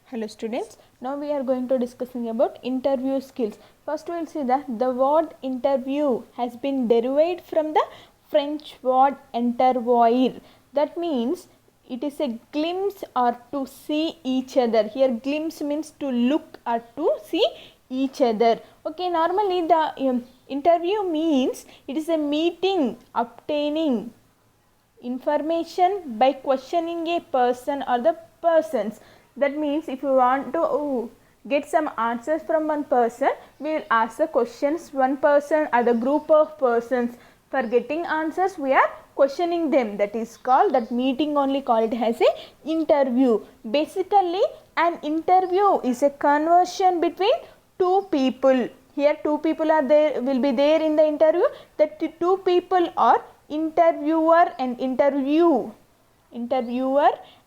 Hello students, now we are going to discussing about interview skills. First we will see that the word interview has been derived from the French word intervoir. That means it is a glimpse or to see each other. Here glimpse means to look or to see each other. Okay, normally the interview means it is a meeting obtaining information by questioning a person or the persons. That means if you want to get some answers from one person, we will ask the questions one person or the group of persons. For getting answers we are questioning them. That is called, that meeting only called it as a interview. Basically an interview is a conversation between two people. Here two people are there, will be there in the interview. That two people are interviewer and interviewer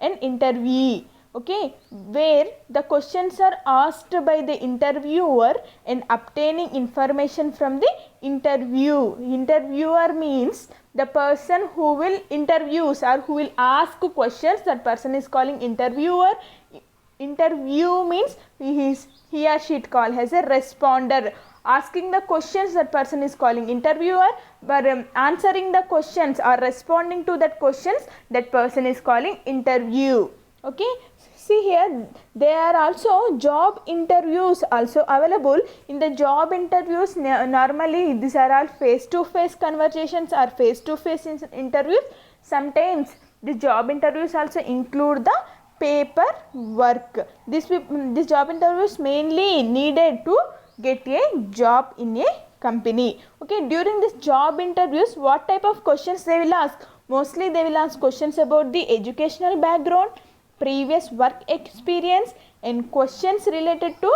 and interviewee. Okay, where the questions are asked by the interviewer and obtaining information from the interviewer means the person who will interviews or who will ask questions, that person is calling interviewer. Interview means he or she called as a responder. Asking the questions, that person is calling interviewer, but answering the questions or responding to that questions, that person is calling interview. Okay, see here there are also job interviews also available. In the job interviews normally these are all face to face conversations or face to face interviews. Sometimes the job interviews also include the paper work. This job interviews mainly needed to get a job in a company. Okay, during this job interviews what type of questions they will ask? Mostly they will ask questions about the educational background, previous work experience, and questions related to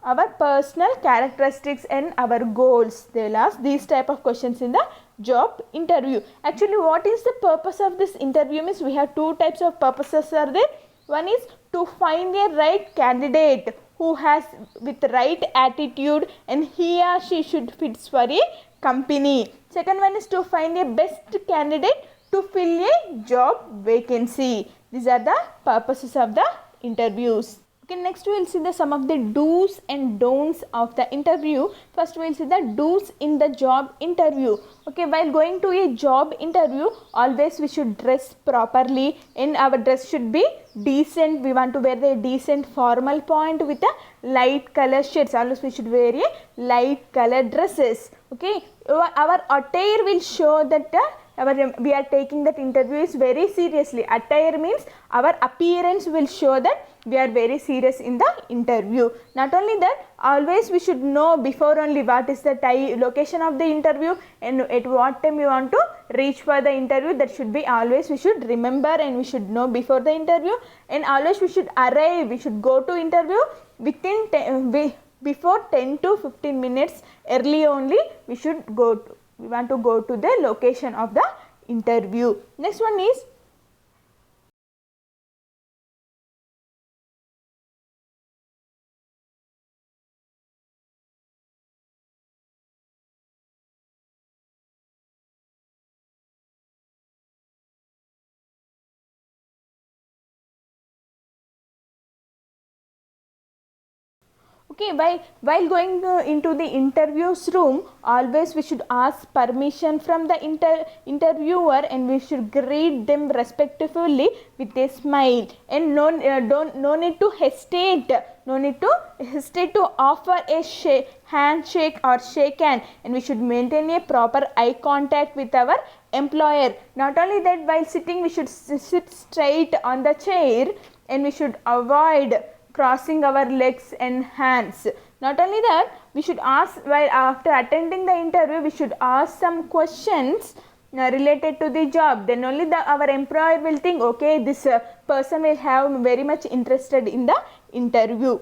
our personal characteristics and our goals. They will ask these type of questions in the job interview. Actually what is the purpose of this interview means we have two types of purposes are there. One is to find a right candidate who has with right attitude and he or she should fits for a company. Second one is to find a best candidate to fill a job vacancy. These are the purposes of the interviews. Okay, next we will see the some of the do's and don'ts of the interview. First we will see the do's in the job interview. Okay, while going to a job interview, always we should dress properly and our dress should be decent. We want to wear the decent formal point with a light color shades. Always we should wear a light color dresses. Okay, our attire will show that we are taking that interview is very seriously. Attire means our appearance will show that we are very serious in the interview. Not only that, always we should know before only what is the location of the interview and at what time we want to reach for the interview. That should be always we should remember and we should know before the interview. And always we should arrive, we should go to interview within before 10 to 15 minutes early only we should go to. We want to go to the location of the interview. Next one is okay, while going into the interviews room, always we should ask permission from the interviewer and we should greet them respectfully with a smile. And no need to hesitate. No need to hesitate to offer a handshake or shake hand, and we should maintain a proper eye contact with our employer. Not only that, while sitting we should sit straight on the chair and we should avoid crossing our legs and hands. Not only that, we should ask, while after attending the interview we should ask some questions related to the job. Then only our employer will think, okay, this person will have very much interested in the interview.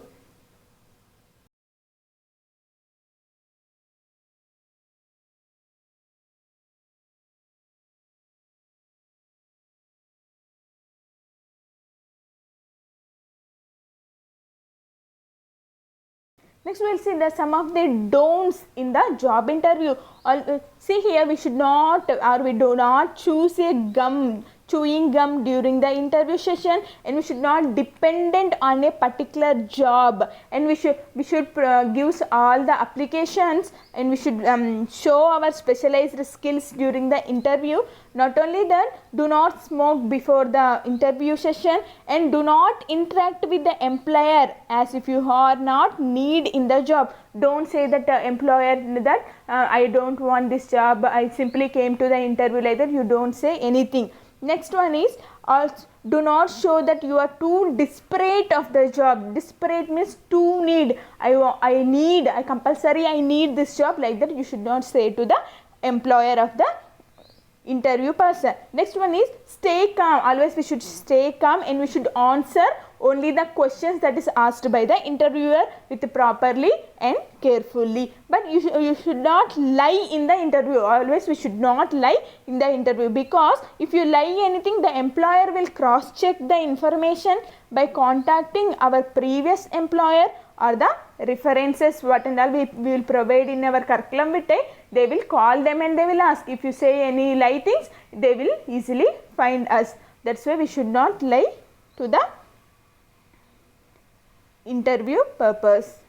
Next we will see the some of the don'ts in the job interview. See here we should not or we do not choose a gum chewing gum during the interview session, and we should not dependent on a particular job, and we should give all the applications, and we should show our specialized skills during the interview. Not only that, do not smoke before the interview session, and do not interact with the employer as if you are not need in the job. Don't say that employer that I don't want this job, I simply came to the interview, like that. You don't say anything. Next one is, also do not show that you are too desperate of the job. Desperate means too need. I need this job, like that. You should not say to the employer of the interview person. Next one is stay calm. Always we should stay calm, and we should answer only the questions that is asked by the interviewer with properly and carefully. But you should not lie in the interview. Always we should not lie in the interview, because if you lie anything, the employer will cross check the information by contacting our previous employer or the references what and all we will provide in our curriculum vitae. They will call them and they will ask. If you say any lie things, they will easily find us. That's why we should not lie to the interview purpose.